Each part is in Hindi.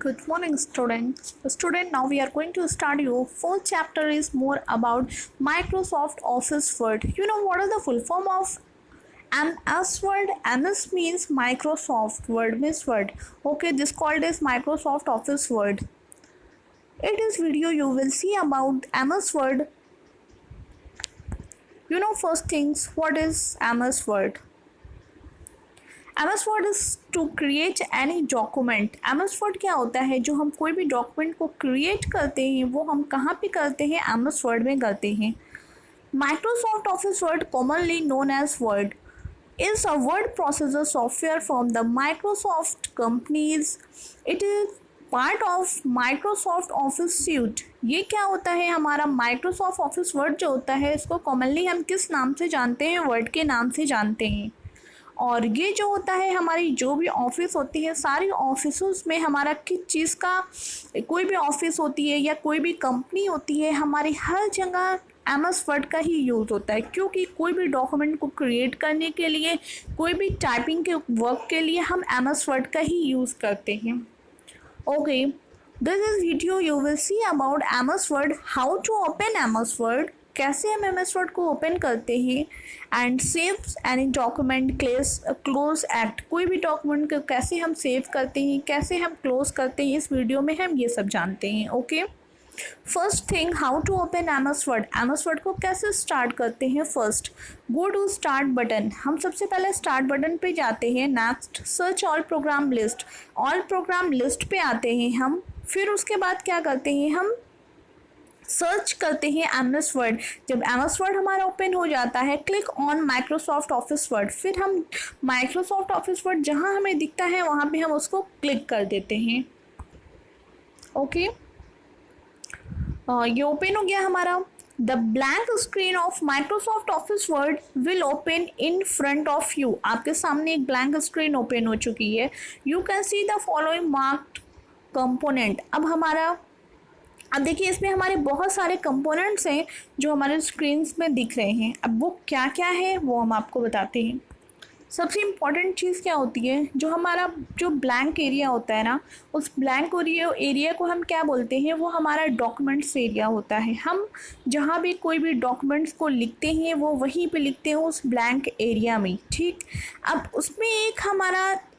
Good morning, students. Student, now we are going to start your fourth chapter is more about Microsoft Office Word. You know what is the full form of MS Word? MS means Microsoft Word means Word. Okay, this called as Microsoft Office Word. In this video, you will see about MS Word. You know first things, what is MS Word? MS word is to create any document. MS word क्या होता है? जो हम कोई भी डॉक्यूमेंट को क्रिएट करते हैं वो हम कहाँ पे करते हैं? MS वर्ड में करते हैं। Microsoft Office Word commonly known as word is a word processor software from the Microsoft companies. It is part of Microsoft Office suite. ये क्या होता है? हमारा Microsoft Office Word जो होता है इसको कॉमनली हम किस नाम से जानते हैं? वर्ड के नाम से जानते हैं। और ये जो होता है हमारी जो भी ऑफिस होती है, सारी ऑफिसों में हमारा किस चीज़ का, कोई भी ऑफिस होती है या कोई भी कंपनी होती है, हमारी हर जगह MS वर्ड का ही यूज़ होता है। क्योंकि कोई भी डॉक्यूमेंट को क्रिएट करने के लिए, कोई भी टाइपिंग के वर्क के लिए हम MS वर्ड का ही यूज़ करते हैं। Okay, this is video you will see about MS word, how to open MS word, कैसे हम MS वर्ड को ओपन करते हैं, and save any document close at, कोई भी डॉक्यूमेंट को कैसे हम सेव करते हैं, कैसे हम क्लोज करते हैं, इस वीडियो में हम ये सब जानते हैं। Okay, first thing, how to open MS word. MS word को कैसे स्टार्ट करते हैं? First, go to start button. हम सबसे पहले स्टार्ट बटन पे जाते हैं। Next, search all program list. All program list पे आते हैं हम। फिर उसके बाद क्या करते हैं? हम सर्च करते हैं MS वर्ड। जब MS वर्ड हमारा ओपन हो जाता है, click on Microsoft Office word. फिर हम माइक्रोसॉफ्ट ऑफिस वर्ड जहां हमें दिखता है वहां पे हम उसको क्लिक कर देते हैं। ओके, ये ओपन हो गया हमारा। The blank screen of Microsoft Office word will open in front of you. आपके सामने एक ब्लैंक स्क्रीन ओपन हो चुकी है। You can see the following marked component. अब देखिए, इसमें हमारे बहुत सारे कंपोनेंट्स हैं जो हमारे स्क्रीन्स में दिख रहे हैं। अब वो क्या क्या है वो हम आपको बताते हैं। सबसे इम्पॉर्टेंट चीज़ क्या होती है? जो हमारा जो ब्लैंक एरिया होता है ना, उस ब्लैंक एरिया को हम क्या बोलते हैं? वो हमारा डॉक्यूमेंट्स एरिया होता है। हम जहाँ भी कोई भी डॉक्यूमेंट्स को लिखते हैं वो वहीं पे लिखते हैं, उस ब्लैंक एरिया में। ठीक, अब उसमें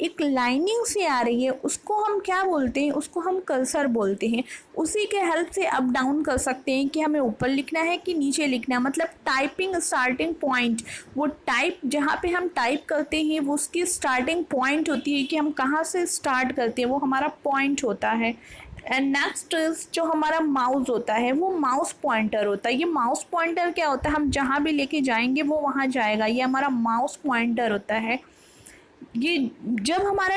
एक लाइनिंग से आ रही है, उसको हम क्या बोलते हैं? उसको हम कर्सर बोलते हैं। उसी के हेल्प से अप डाउन कर सकते हैं कि हमें ऊपर लिखना है कि नीचे लिखना है। मतलब टाइपिंग स्टार्टिंग पॉइंट, वो टाइप जहाँ पे हम टाइप करते हैं वो उसकी स्टार्टिंग पॉइंट होती है कि हम कहाँ से स्टार्ट करते हैं, वो हमारा पॉइंट होता है। एंड नेक्स्ट इज जो हमारा माउस होता है वो माउस पॉइंटर होता है। ये माउस पॉइंटर क्या होता है? हम जहाँ भी लेके जाएंगे वो वहाँ जाएगा, ये हमारा माउस पॉइंटर होता है। ये जब हमारा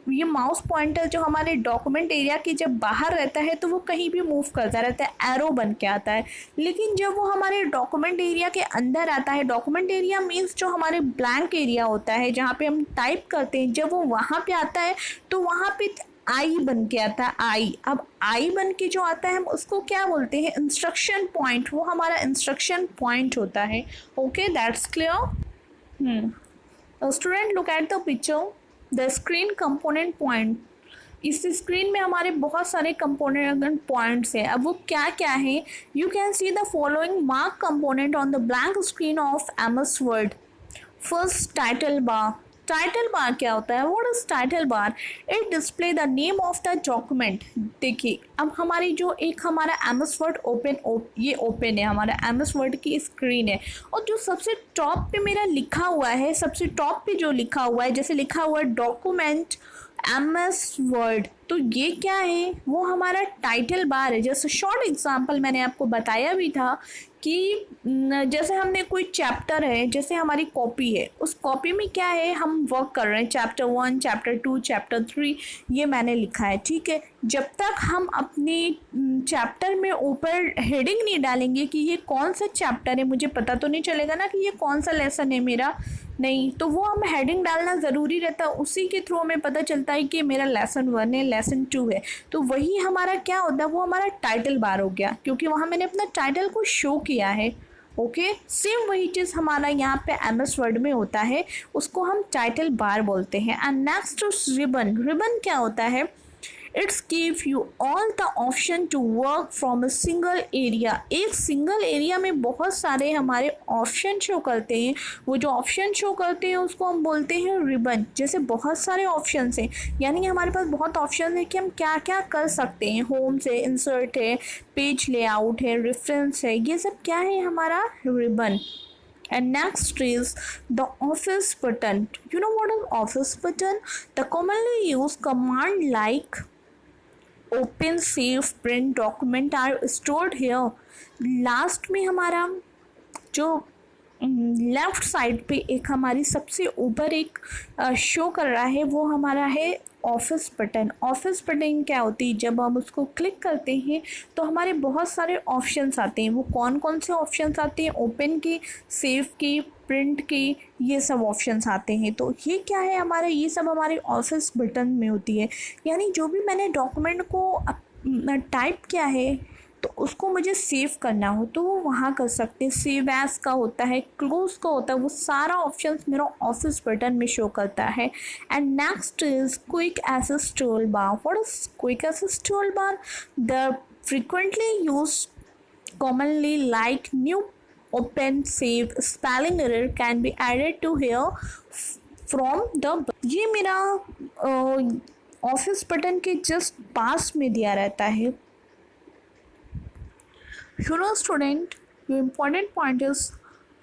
ये माउस पॉइंटर जो हमारे डॉक्यूमेंट एरिया के जब बाहर रहता है तो वो कहीं भी मूव करता रहता है, एरो बन के आता है। लेकिन जब वो हमारे डॉक्यूमेंट एरिया के अंदर आता है, डॉक्यूमेंट एरिया मीन्स जो हमारे ब्लैंक एरिया होता है जहाँ पे हम टाइप करते हैं, जब वो वहाँ पे आता है तो वहाँ पे आई बन के आता है, आई। अब आई बन के जो आता है हम उसको क्या बोलते हैं? Instruction point. वो हमारा इंस्ट्रक्शन पॉइंट होता है। Okay, that's clear. Student, look at the picture, the screen component point. इस स्क्रीन में हमारे बहुत सारे कंपोनेंट पॉइंट्स हैं। अब वो क्या क्या है? You can see the following mark component on the blank screen of MS word. First, title bar. Title bar क्या होता है? What is title bar? It display the name of the document. देखिए, अब हमारी जो हमारा MS वर्ड ये ओपन है, हमारा MS वर्ड की स्क्रीन है। और जो सबसे टॉप पे मेरा लिखा हुआ है, सबसे टॉप पे जो लिखा हुआ है, जैसे लिखा हुआ है डॉक्यूमेंट MS वर्ड, तो ये क्या है? वो हमारा टाइटल बार है। जैसे शॉर्ट एग्जांपल मैंने आपको बताया भी था कि जैसे हमने कोई चैप्टर है, जैसे हमारी कॉपी है, उस कॉपी में क्या है? हम वर्क कर रहे हैं, चैप्टर 1, चैप्टर 2, चैप्टर 3, ये मैंने लिखा है। ठीक है, जब तक हम अपने चैप्टर में ऊपर हेडिंग नहीं डालेंगे कि ये कौन सा चैप्टर है, मुझे पता तो नहीं चलेगा ना कि ये कौन सा लेसन है मेरा, नहीं। तो वो हम हेडिंग डालना ज़रूरी रहता है, उसी के थ्रू हमें पता चलता है कि मेरा लेसन 1 है, लेसन 2 है। तो वही हमारा क्या होता है? वो हमारा टाइटल बार हो गया, क्योंकि वहाँ मैंने अपना टाइटल को शो किया है। ओके, सेम वही चीज़ हमारा यहाँ पे MS वर्ड में होता है, उसको हम टाइटल बार बोलते हैं। And next ribbon. रिबन क्या होता है? It's give you all the option to work from a single area. एक सिंगल एरिया में बहुत सारे हमारे ऑप्शन शो करते हैं, वो जो ऑप्शन शो करते हैं उसको हम बोलते हैं रिबन। जैसे बहुत सारे ऑप्शन हैं, यानी हमारे पास बहुत ऑप्शन है कि हम क्या क्या कर सकते हैं। होम है, इंसर्ट है, पेज लेआउट है, रेफरेंस है, ये सब क्या है हमारा ribbon. And next is the office button. You know what is office button? The commonly used command like open, save, print document are stored here. Last में हमारा जो लेफ्ट साइड पे एक हमारी सबसे ऊपर एक शो कर रहा है वो हमारा है ऑफिस बटन। ऑफिस बटन क्या होती है, जब हम उसको क्लिक करते हैं तो हमारे बहुत सारे ऑप्शंस आते हैं। वो कौन कौन से ऑप्शंस आते हैं? ओपन की, सेव की, प्रिंट की, ये सब ऑप्शंस आते हैं। तो ये क्या है हमारा, ये सब हमारे ऑफिस बटन में होती है। यानी जो भी मैंने डॉक्यूमेंट को टाइप किया है तो उसको मुझे सेव करना हो तो वो वहाँ कर सकते हैं। सेव एज का होता है, क्लोज का होता है, वो सारा ऑप्शंस मेरा ऑफिस बटन में शो करता है। And next is quick access tool bar. What is quick access tool bar? The frequently use commonly like new, open, save, spelling error can be added to here from the। ये मेरा ऑफिस बटन के जस्ट पास में दिया रहता है। सुनो स्टूडेंट, ये इम्पॉर्टेंट पॉइंट इज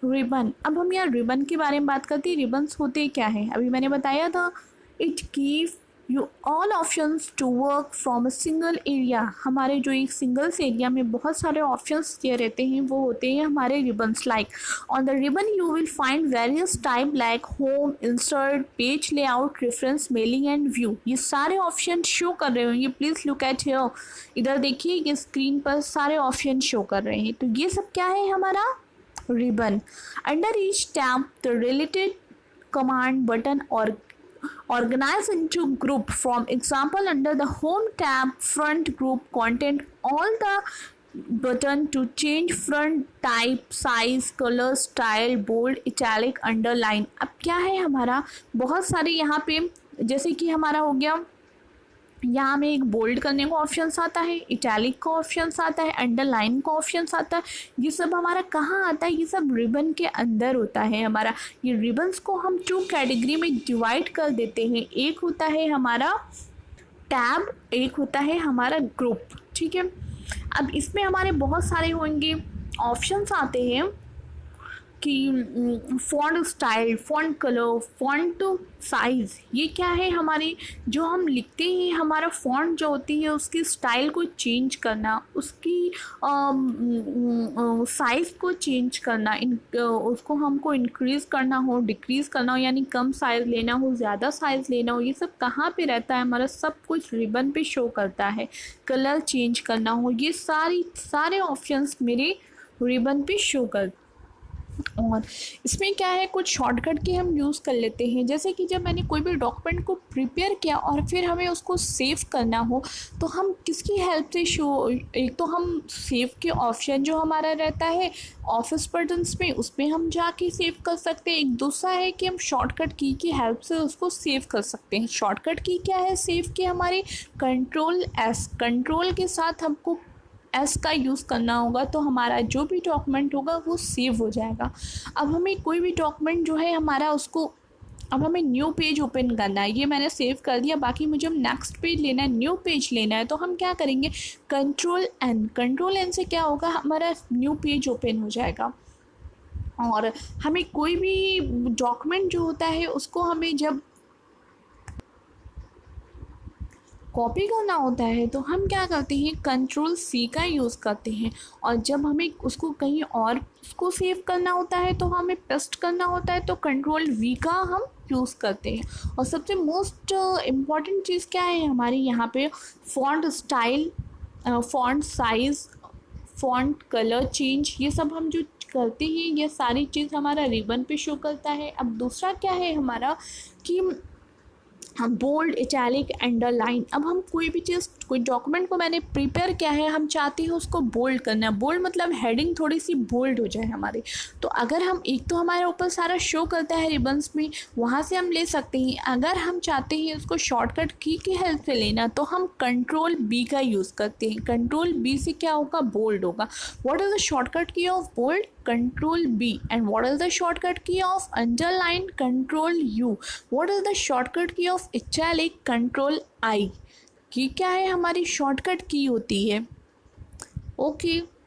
रिबन। अब हम यहाँ रिबन के बारे में बात करते हैं। रिबन्स होते क्या हैं? अभी मैंने बताया था, it give you all options to work from a single area. हमारे जो एक सिंगल से एरिया में बहुत सारे ऑप्शंस दिए रहते हैं वो होते हैं हमारे ribbons. Like on the ribbon you will find various type like home, insert, page layout, reference, mailing and view. ये सारे ऑप्शन शो कर रहे होंगे, प्लीज़ लुक एट हियर। इधर देखिए, ये स्क्रीन पर सारे ऑप्शन शो कर रहे हैं। तो ये सब क्या है हमारा ribbon. Under each tab the related command button or organized into group. From example, under the home tab, front group content all the button to change front type, size, color, style, bold, italic, underline। अब क्या है हमारा, बहुत सारे यहाँ पे जैसे कि हमारा हो गया, यहाँ में एक बोल्ड करने का ऑप्शन आता है, इटैलिक का ऑप्शन आता है, अंडरलाइन का ऑप्शन आता है। ये सब हमारा कहाँ आता है? ये सब रिबन के अंदर होता है हमारा। ये रिबन्स को हम 2 कैटेगरी में डिवाइड कर देते हैं। एक होता है हमारा टैब, एक होता है हमारा ग्रुप। ठीक है, अब इसमें हमारे बहुत सारे होंगे ऑप्शंस आते हैं कि font style, font colour, font size. ये क्या है हमारी, जो हम लिखते हैं हमारा फॉन्ट जो होती है उसकी स्टाइल को चेंज करना, उसकी साइज़ को चेंज करना, उसको हमको इंक्रीज़ करना हो, डिक्रीज़ करना हो, यानी कम साइज़ लेना हो, ज़्यादा साइज़ लेना हो, ये सब कहाँ पे रहता है हमारा, सब कुछ रिबन पे शो करता है। कलर चेंज करना हो, ये सारे ऑप्शंस मेरे रिबन पे शो करते। और इसमें क्या है, कुछ शॉर्टकट के हम यूज़ कर लेते हैं। जैसे कि जब मैंने कोई भी डॉक्यूमेंट को प्रिपेयर किया और फिर हमें उसको सेव करना हो तो हम किसकी हेल्प से एक तो हम सेव के ऑप्शन जो हमारा रहता है ऑफिस बटन्स में, उस पर हम जाके सेव कर सकते हैं। एक दूसरा है कि हम शॉर्टकट की हेल्प से उसको सेव कर सकते हैं। शॉर्टकट की क्या है सेव की हमारी? Control S. कंट्रोल के साथ हमको एस का यूज़ करना होगा तो हमारा जो भी डॉक्यूमेंट होगा वो सेव हो जाएगा। अब हमें कोई भी डॉक्यूमेंट जो है हमारा उसको, अब हमें न्यू पेज ओपन करना है, ये मैंने सेव कर दिया, बाकी मुझे अब नेक्स्ट पेज लेना है, न्यू पेज लेना है, तो हम क्या करेंगे, कंट्रोल एन। कंट्रोल एन से क्या होगा, हमारा न्यू पेज ओपन हो जाएगा। और हमें कोई भी डॉक्यूमेंट जो होता है उसको हमें जब कॉपी करना होता है तो हम क्या करते हैं, कंट्रोल सी का यूज़ करते हैं। और जब हमें उसको कहीं और उसको सेव करना होता है तो हमें पेस्ट करना होता है तो कंट्रोल वी का हम यूज़ करते हैं। और सबसे मोस्ट इम्पॉर्टेंट चीज़ क्या है हमारी यहाँ पे, font style, font size, font colour change, ये सब हम जो करते हैं ये सारी चीज़ हमारा रिबन पे शो करता है। अब दूसरा क्या है हमारा कि बोल्ड, इटैलिक, अंडरलाइन। अब हम कोई भी चीज़, कोई डॉक्यूमेंट को मैंने प्रिपेयर किया है, हम चाहते हैं उसको बोल्ड करना है। बोल्ड मतलब हेडिंग थोड़ी सी बोल्ड हो जाए हमारी। तो अगर हम, एक तो हमारे ऊपर सारा शो करता है रिबन्स में, वहाँ से हम ले सकते हैं। अगर हम चाहते हैं उसको शॉर्टकट की हेल्प से लेना, तो हम कंट्रोल बी का यूज़ करते हैं। कंट्रोल बी से क्या होगा, बोल्ड होगा। What is the shortcut key of bold, control B, and what is the shortcut key of underline, control U, what is the shortcut key of italic, control I। की क्या है, हमारी शॉर्टकट की होती है। ओके